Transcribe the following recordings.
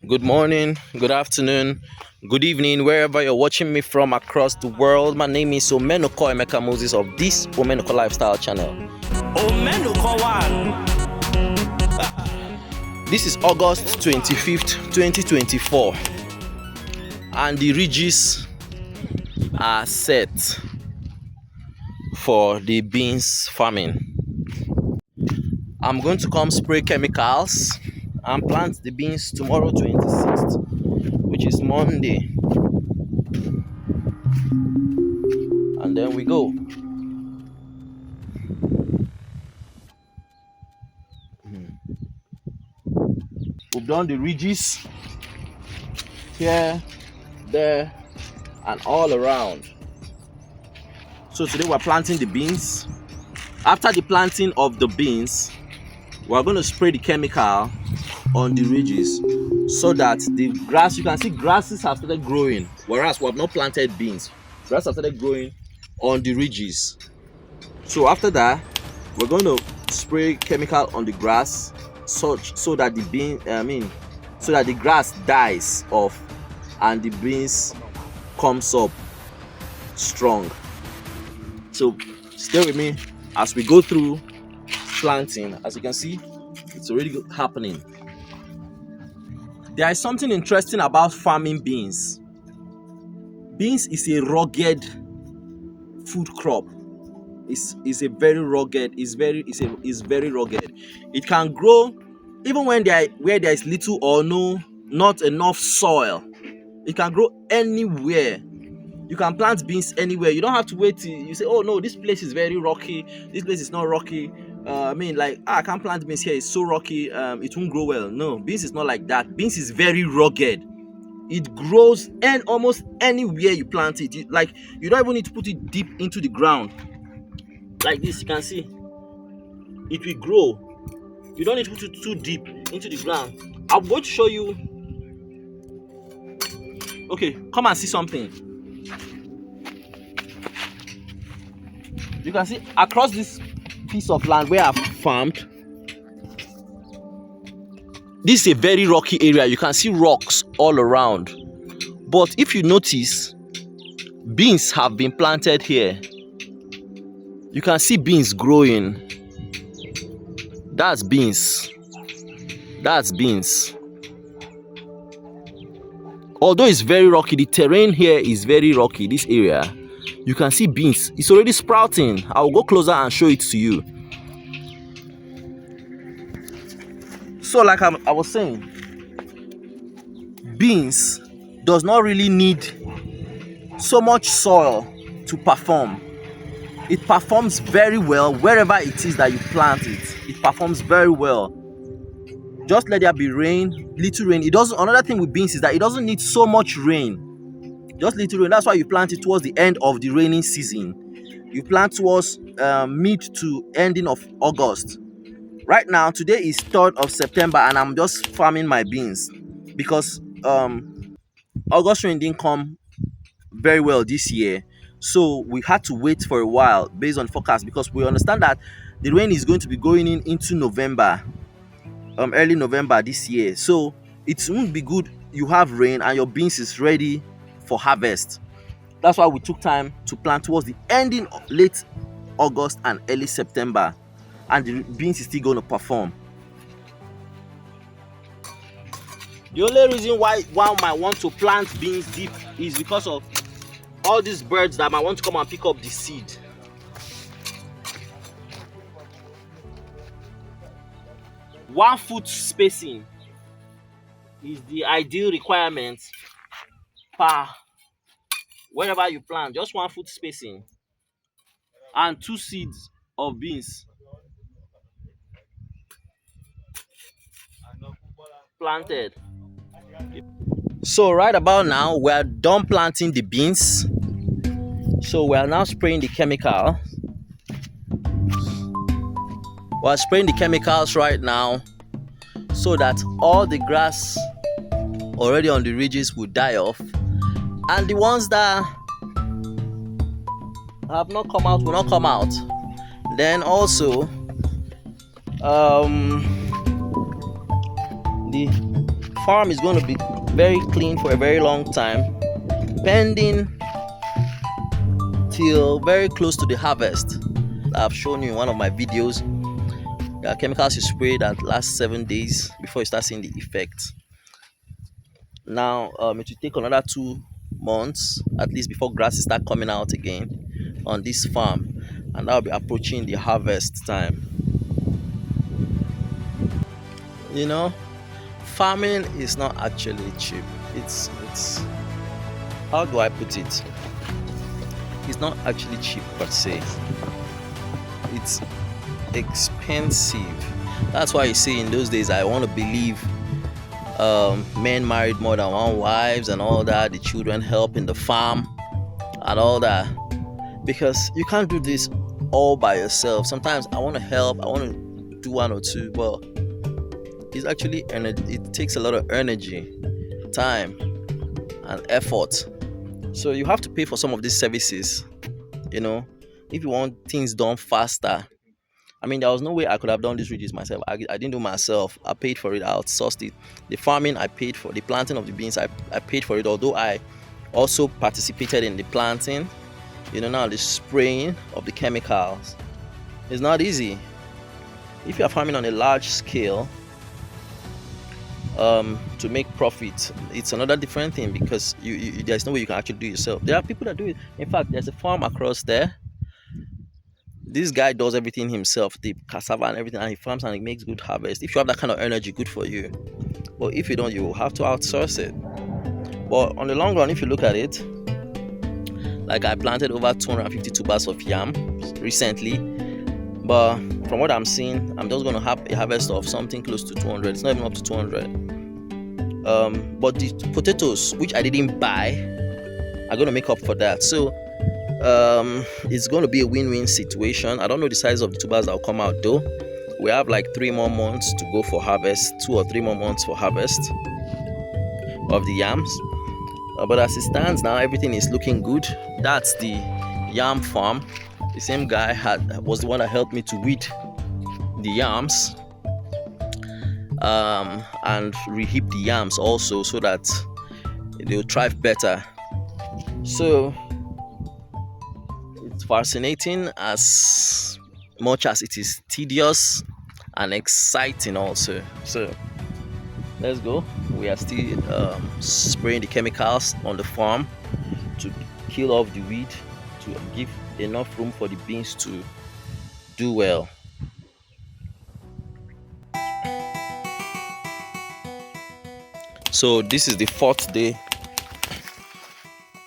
Good morning, good afternoon, good evening, wherever you're watching me from across the world. My name is Omenuko Emeka Moses of this Omenuko Lifestyle channel. Omenuko one. This is August 25th, 2024, and the ridges are set for the beans farming. I'm going to come spray chemicals and plant the beans tomorrow 26th, which is Monday, and then we go. We've done the ridges here, there, and all around. So today we're planting the beans. After the planting of the beans, we're going to spray the chemical on the ridges so that the grass, you can see grasses have started growing, whereas we have not planted beans. Grass have started growing on the ridges. So after that, we're going to spray chemical on the grass so that the grass dies off and the beans comes up strong. So stay with me as we go through planting. As you can see, it's already happening. There is something interesting about farming beans. Beans is a rugged food crop. It's a very rugged. It's very rugged. It can grow even where there is little or not enough soil. It can grow anywhere. You can plant beans anywhere. You don't have to wait till you say, oh no, this place is very rocky, this place is not rocky. I can't plant beans here, it's so rocky, it won't grow well. No, beans is not like that. Beans is very rugged. It grows and almost anywhere you plant it. You don't even need to put it deep into the ground. Like this, you can see it will grow. You don't need to put it too deep into the ground. I'm going to show you. Okay, come and see something. You can see across this piece of land where I've farmed, this is a very rocky area. You can see rocks all around. But if you notice, beans have been planted here. You can see beans growing. That's beans. That's beans. Although it's very rocky, the terrain here is very rocky, this area. You can see beans. It's already sprouting. I'll go closer and show it to you. So like I was saying, beans does not really need so much soil to perform. It performs very well wherever it is that you plant it. It performs very well. Just let there be rain, little rain. Another thing with beans is that it doesn't need so much rain. Just little rain. That's why you plant it towards the end of the raining season. You plant towards mid to ending of August. Right now, today is 3rd of September, and I'm just farming my beans because August rain didn't come very well this year. So we had to wait for a while based on forecast, because we understand that the rain is going to be going into November, early November this year. So it won't be good you have rain and your beans is ready for harvest. That's why we took time to plant towards the ending of late August and early September, and the beans is still going to perform. The only reason why one might want to plant beans deep is because of all these birds that might want to come and pick up the seed. One foot spacing is the ideal requirement per wherever you plant. Just 1 foot spacing and 2 seeds of beans planted. So right about now we are done planting the beans. So we are now spraying the chemical. We are spraying the chemicals right now so that all the grass already on the ridges will die off, and the ones that have not come out will not come out. Then also the farm is going to be very clean for a very long time, pending till very close to the harvest. I've shown you in one of my videos. There are chemicals you spray that last 7 days before you start seeing the effects. Now it will take another 2 months at least before grasses start coming out again on this farm, and that will be approaching the harvest time. You know, farming is not actually cheap. It's how do I put it? It's not actually cheap per se. It's expensive. That's why you see in those days, I want to believe men married more than one wives and all that, the children help in the farm and all that, because you can't do this all by yourself. Sometimes I want to help, I want to do 1 or 2, but it's actually it takes a lot of energy, time and effort. So you have to pay for some of these services, you know, if you want things done faster. I mean, there was no way I could have done these ridges myself. I didn't do myself. I paid for it. I outsourced it. The farming, I paid for. The planting of the beans, I paid for it. Although I also participated in the planting, you know, now the spraying of the chemicals. It's not easy. If you are farming on a large scale, to make profit, it's another different thing, because you there's no way you can actually do it yourself. There are people that do it. In fact, there's a farm across there. This guy does everything himself, the cassava and everything, and he farms and he makes good harvest. If you have that kind of energy, good for you. But if you don't, you will have to outsource it. But on the long run, if you look at it, like I planted over 250 tubers of yam recently, but from what I'm seeing, I'm just going to have a harvest of something close to 200. It's not even up to 200. But the potatoes, which I didn't buy, are going to make up for that. So it's going to be a win-win situation. I don't know the size of the tubers that will come out though. We have like 3 more months to go for harvest, 2 or 3 more months for harvest of the yams. But as it stands now, everything is looking good. That's the yam farm. The same guy was the one that helped me to weed the yams and reheap the yams also, so that they'll thrive better. So it's fascinating as much as it is tedious and exciting also. So let's go. We are still spraying the chemicals on the farm to kill off the weed, to give enough room for the beans to do well. So this is the 4th day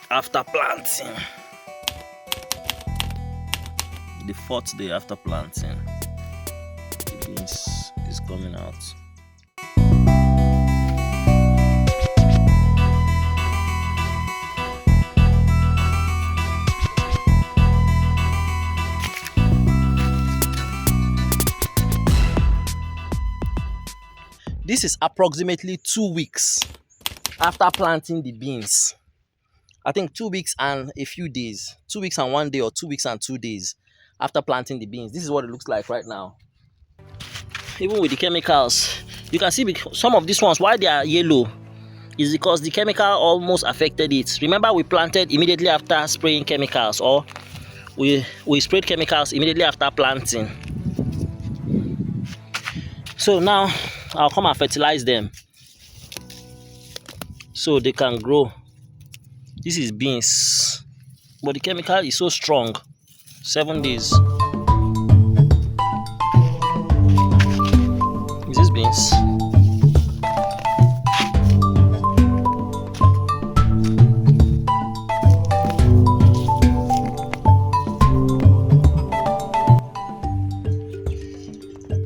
after planting. The 4th day after planting, the beans is coming out. This is approximately 2 weeks after planting the beans. I think 2 weeks and a few days. 2 weeks and 1 day, or 2 weeks and 2 days after planting the beans. This is what it looks like right now. Even with the chemicals, you can see some of these ones, why they are yellow, is because the chemical almost affected it. Remember, we planted immediately after spraying chemicals, or we sprayed chemicals immediately after planting. So now I'll come and fertilize them so they can grow. This is beans, but the chemical is so strong. 7 days. Is this beans?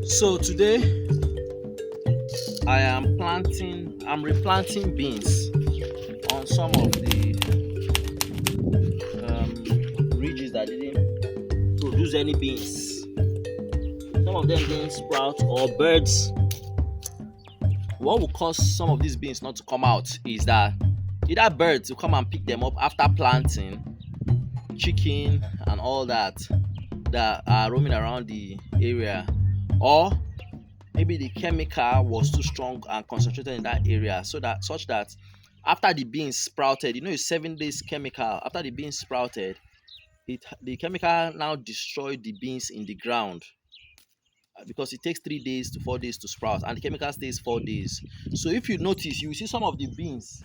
So today I'm replanting beans on some of the ridges that didn't produce any beans. Some of them didn't sprout, or birds. What will cause some of these beans not to come out is that either birds will come and pick them up after planting, chicken and all that are roaming around the area, or maybe the chemical was too strong and concentrated in that area, so that such that after the beans sprouted, it's 7 days chemical. After the beans sprouted, the chemical now destroyed the beans in the ground, because it takes 3 days to 4 days to sprout, and the chemical stays 4 days. So if you notice, you will see some of the beans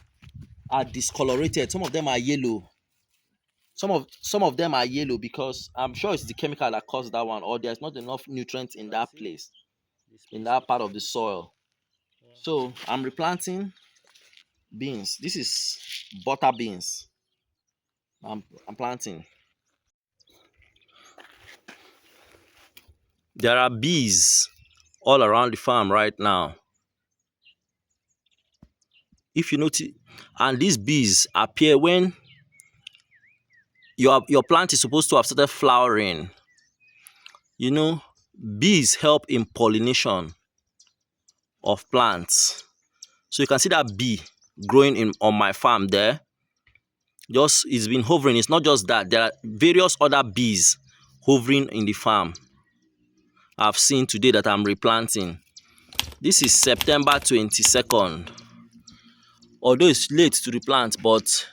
are discolorated. Some of them are yellow. Some of them are yellow because I'm sure it's the chemical that caused that one, or there's not enough nutrients in that place, in that part of the soil. So I'm replanting beans. This is butter beans. I'm planting. There are bees all around the farm right now. If you notice, and these bees appear when your plant is supposed to have started flowering. Bees help in pollination of plants. So you can see that bee growing on my farm there. Just, it's been hovering. It's not just that. There are various other bees hovering in the farm I've seen today that I'm replanting. This is September 22nd. Although it's late to replant, but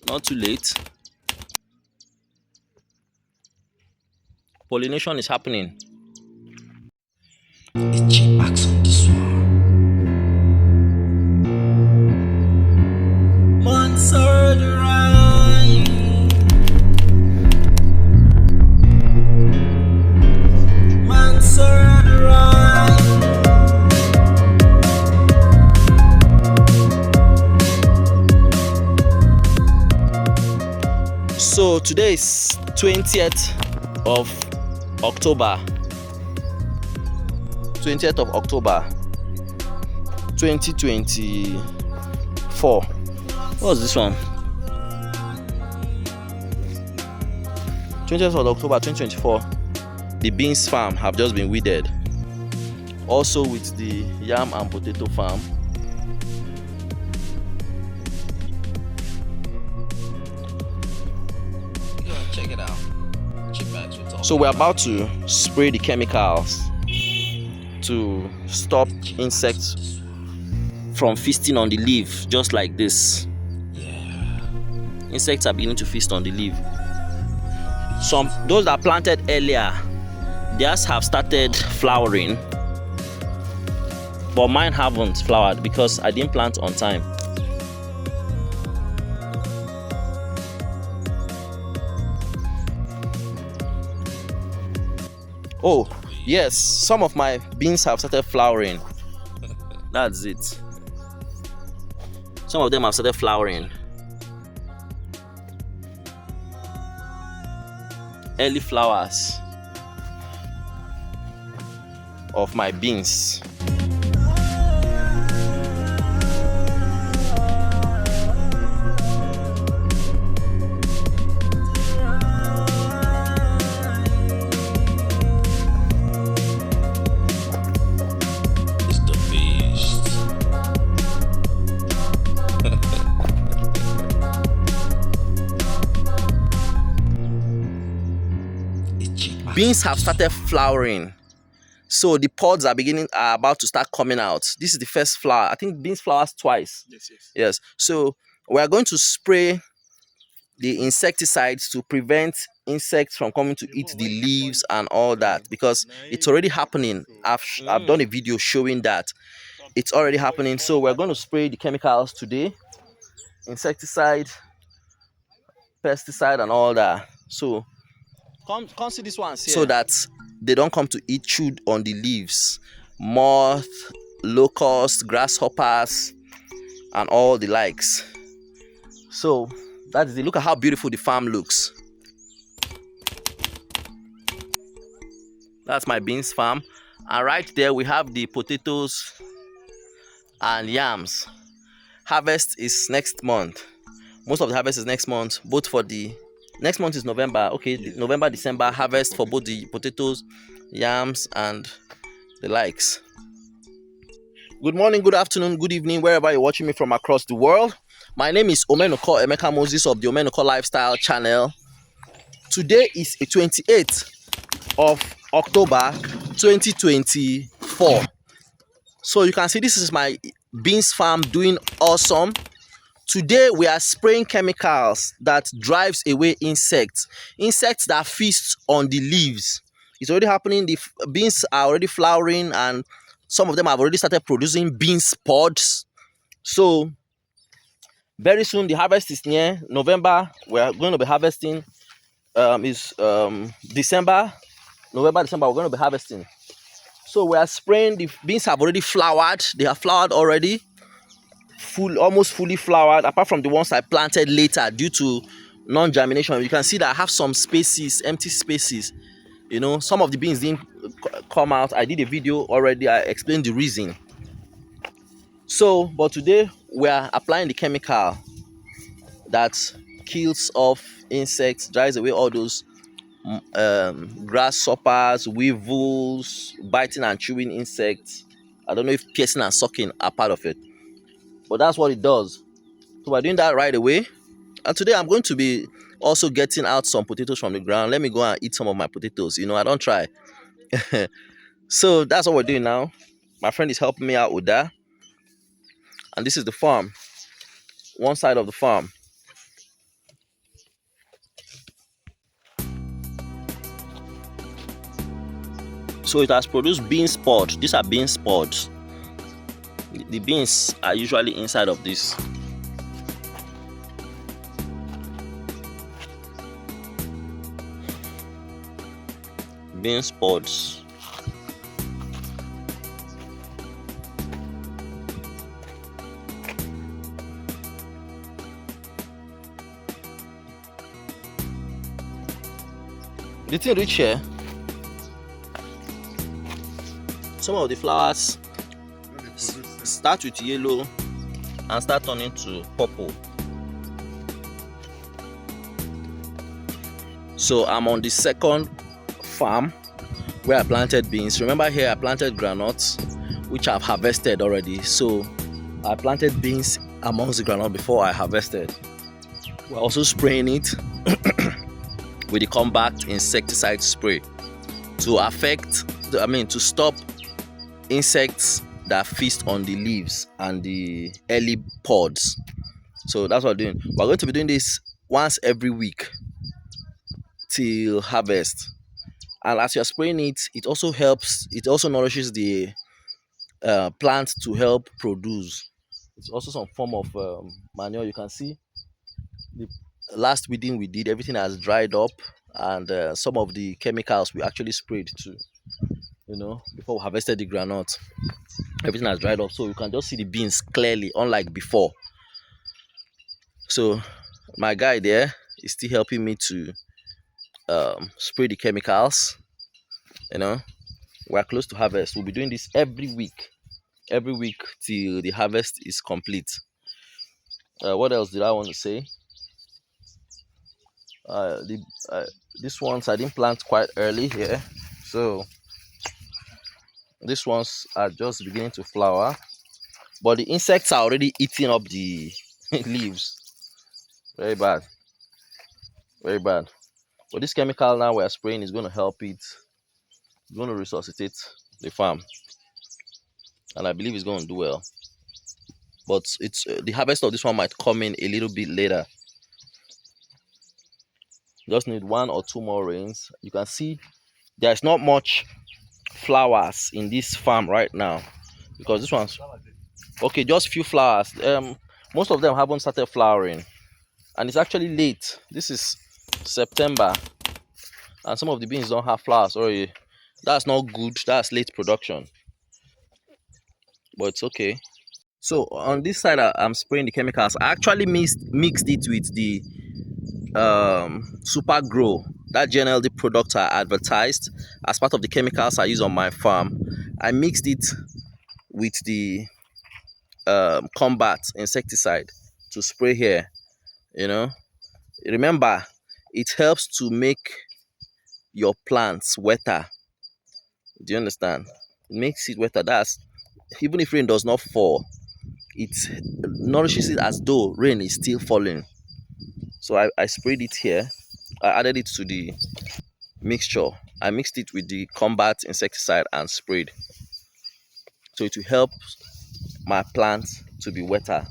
not too late. Pollination is happening. So today is 20th of October. 20th of October 2024. What's this one? 20th of October 2024. The beans farm have just been weeded. Also with the yam and potato farm. Check it out. So we're about to spray the chemicals to stop insects from feasting on the leaf, just like this. Insects are beginning to feast on the leaf. Those that planted earlier, theirs have started flowering, but mine haven't flowered because I didn't plant on time. Oh, yes, some of my beans have started flowering. That's it. Some of them have started flowering. Early flowers of my beans. Beans have started flowering, so the pods are about to start coming out. This is the first flower. I think beans flowers twice. Yes. So we are going to spray the insecticides to prevent insects from coming to eat the leaves and all that, because it's already happening. I've done a video showing that it's already happening. So we're going to spray the chemicals today, insecticide, pesticide, and all that. So come see this one here. So that they don't come to chew on the leaves. Moth, locusts, grasshoppers, and all the likes. So that is it. Look at how beautiful the farm looks. That's my beans farm. And right there we have the potatoes and yams. Harvest is next month. Most of the harvest is next month, both for the next month is November. Okay, November, December harvest for both the potatoes, yams, and the likes. Good morning, good afternoon, good evening, wherever you're watching me from across the world. My name is Omenuko Emeka Moses of the Omenuko Lifestyle Channel. Today is the 28th of October 2024. So you can see this is my beans farm doing awesome. Today we are spraying chemicals that drives away insects that feast on the leaves. It's already happening. The beans are already flowering, and some of them have already started producing beans pods. So very soon the harvest is near. November we are going to be harvesting. Is December, November, December we're going to be harvesting. So we are spraying. The beans have already flowered. They have flowered already, almost fully flowered, apart from the ones I planted later due to non-germination. You can see that I have some spaces, empty spaces. You know, some of the beans didn't come out. I did a video already. I explained the reason. So, but today we are applying the chemical that kills off insects, drives away all those grasshoppers, weevils, biting and chewing insects. I don't know if piercing and sucking are part of it, but that's what it does. So we're doing that right away. And today I'm going to be also getting out some potatoes from the ground. Let me go and eat some of my potatoes. You know, I don't try. So that's what we're doing now. My friend is helping me out with that. And this is the farm. One side of the farm. So it has produced beans pods. These are beans pods. The beans are usually inside of this. Beans pods. The thing reach here. Some of the flowers start with yellow and start turning to purple. So I'm on the second farm where I planted beans. Remember here I planted groundnuts, which I've harvested already. So I planted beans amongst the groundnut before I harvested. We're also spraying it with the combat insecticide spray to stop insects that feast on the leaves and the early pods. So that's what we're doing. We're going to be doing this once every week till harvest. And as you're spraying it, it also helps. It also nourishes the plant to help produce. It's also some form of manure. You can see the last weeding we did, everything has dried up, and some of the chemicals we actually sprayed too. You know, before we harvested the groundnut, everything has dried up, so you can just see the beans clearly, unlike before. So my guy there is still helping me to spray the chemicals. You know, we're close to harvest. We'll be doing this every week till the harvest is complete. What else did I want to say? These ones I didn't plant quite early here, so these ones are just beginning to flower, but the insects are already eating up the leaves. Very bad, very bad. But this chemical now we're spraying is going to help it. It's going to resuscitate the farm, and I believe it's going to do well. But it's the harvest of this one might come in a little bit later. Just need 1 or 2 more rains. You can see there's not much flowers in this farm right now because this one's okay, just few flowers. Most of them haven't started flowering, and it's actually late. This is September, and some of the beans don't have flowers already. That's not good. That's late production, but it's okay. So on this side I'm spraying the chemicals. I actually mixed it with the super grow, that GNLD product I advertised as part of the chemicals I use on my farm. I mixed it with the combat insecticide to spray here. You know, remember, it helps to make your plants wetter. Do you understand? It makes it wetter. That's even if rain does not fall, it nourishes it as though rain is still falling. So I sprayed it here. I added it to the mixture I mixed it with the combat insecticide and sprayed. So it will help my plants to be wetter.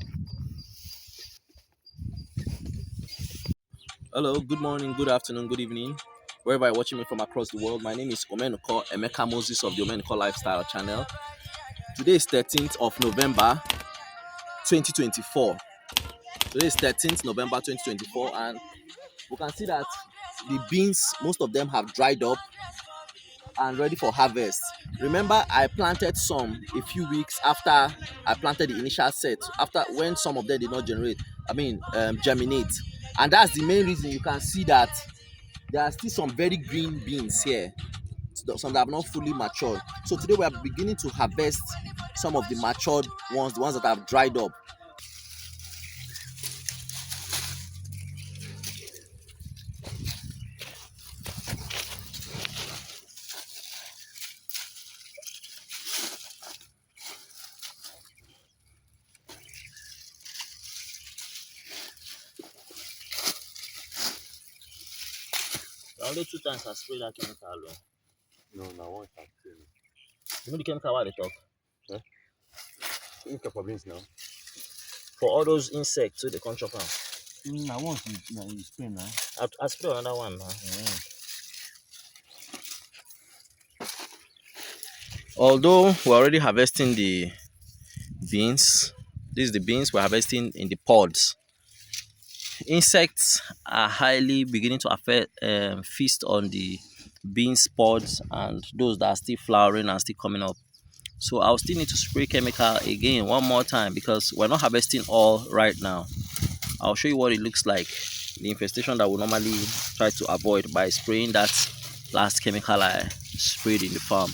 Hello, good morning, good afternoon, good evening. Wherever you're watching me from across the world, my name is Omenuko Emeka Moses of the Omenuko Lifestyle Channel. Today is 13th of November 2024. Today is 13th November 2024, and we can see that the beans, most of them have dried up and ready for harvest. Remember, I planted some a few weeks after I planted the initial set, after when some of them did not germinate. And that's the main reason you can see that there are still some very green beans here, some that have not fully matured. So today we are beginning to harvest some of the matured ones, the ones that have dried up. Only 2 times I sprayed that chemical alone. No, no, one time. You know the chemical why they talk? Yeah. Chemical for beans now. For all those insects, so they can't chop them. I want you spray now. I spray another one now. Although we're already harvesting the beans, this is the beans we're harvesting in the pods. Insects are highly beginning to feast on the beans pods and those that are still flowering and still coming up. So I'll still need to spray chemical again one more time because we're not harvesting all right now. I'll show you what it looks like, the infestation that we normally try to avoid by spraying that last chemical I sprayed in the farm.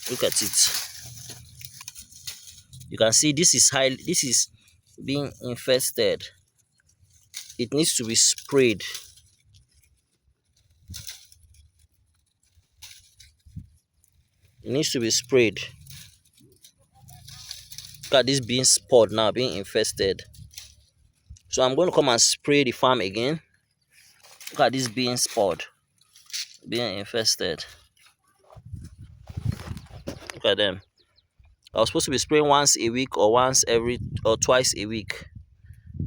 Look at it. You can see this is being infested. It needs to be sprayed. It needs to be sprayed. Look at this bean spot now being infested. So I'm going to come and spray the farm again. Look at this bean spot being infested. Look at them. I was supposed to be spraying once a week or twice a week,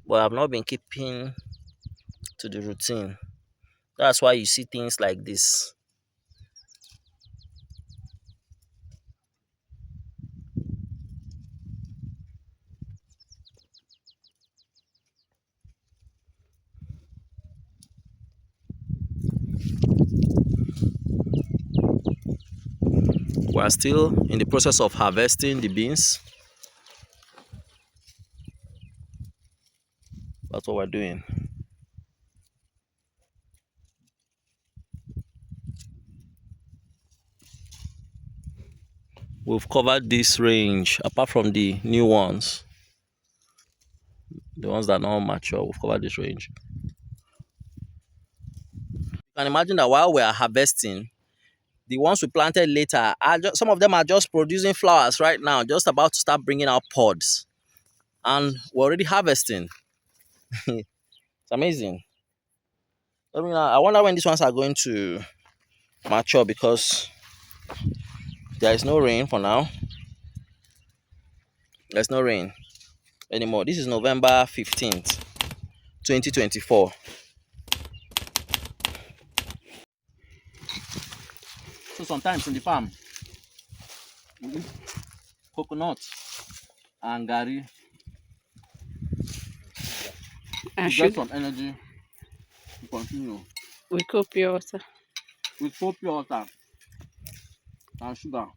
but I've not been keeping to the routine. That's why you see things like this. We are still in the process of harvesting the beans. That's what we're doing. We've covered this range apart from the new ones. The ones that are not mature, we've covered this range. You can imagine that while we are harvesting, the ones we planted later, some of them are just producing flowers right now, just about to start bringing out pods. And we're already harvesting. It's amazing. I wonder when these ones are going to mature because there is no rain for now. There's no rain anymore. This is November 15th, 2024. So sometimes in the farm, we eat coconut and gari to get some energy to continue. We cook pure water. With pure water and sugar.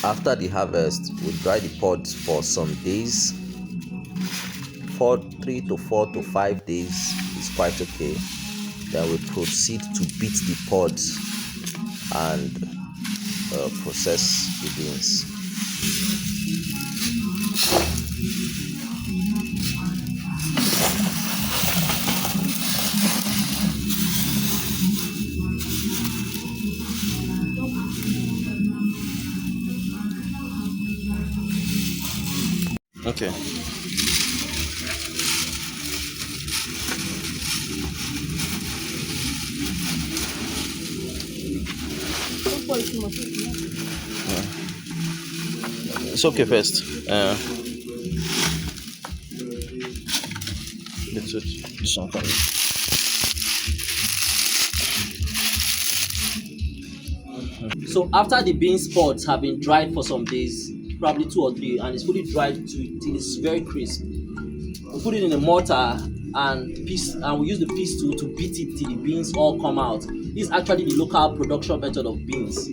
After the harvest, we dry the pods for some days. 3 to 4 to 5 days is quite okay. Then we proceed to beat the pods and process the beans. Okay. It's okay first. Let's do this one. So after the beans pods have been dried for some days, probably 2 or 3, and it's fully dried till it's very crisp, we put it in a mortar and we use the pistil to beat it till the beans all come out. This is actually the local production method of beans.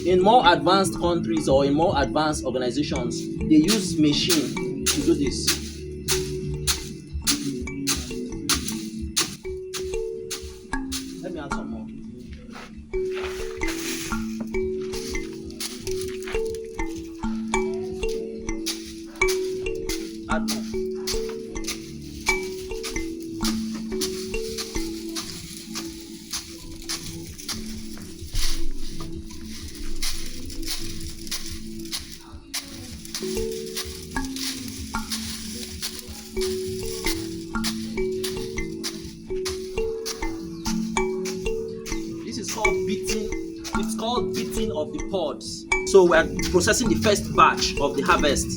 In more advanced countries or in more advanced organizations, they use machine to do this. Let me add some more. Add more. This is called beating. It's called beating of the pods. So we're processing the first batch of the harvest.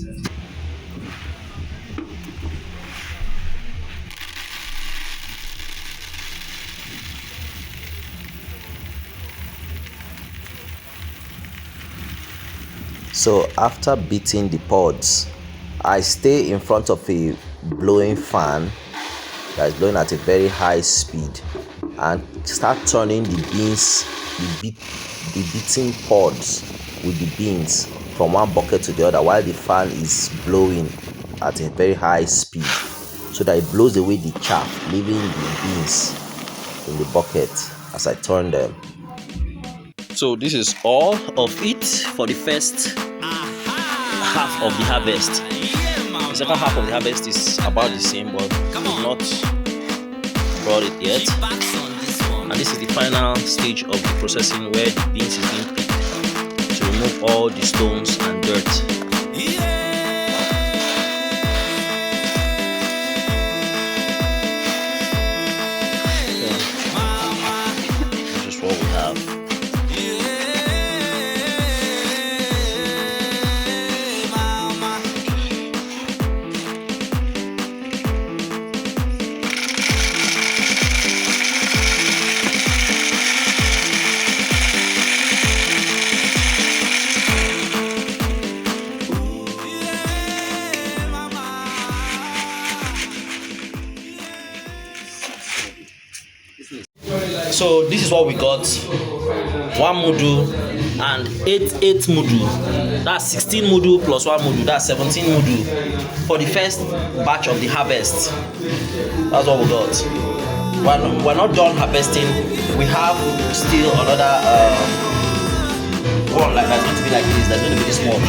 So after beating the pods, I stay in front of a blowing fan that is blowing at a very high speed and start turning the beans, the beaten pods with the beans from one bucket to the other while the fan is blowing at a very high speed so that it blows away the chaff, leaving the beans in the bucket as I turn them. So this is all of it for the first half of the harvest. The second half of the harvest is about the same, but we've not brought it yet. And this is the final stage of the processing where the beans is being picked to remove all the stones and dirt. This is what we have. So this is what we got: 1 mudu and 8 mudu. That's 16 mudu plus 1 mudu. That's 17 mudu for the first batch of the harvest. That's what we got. We're not done harvesting. We have still another one like that's going to be like this. That's going to be this much.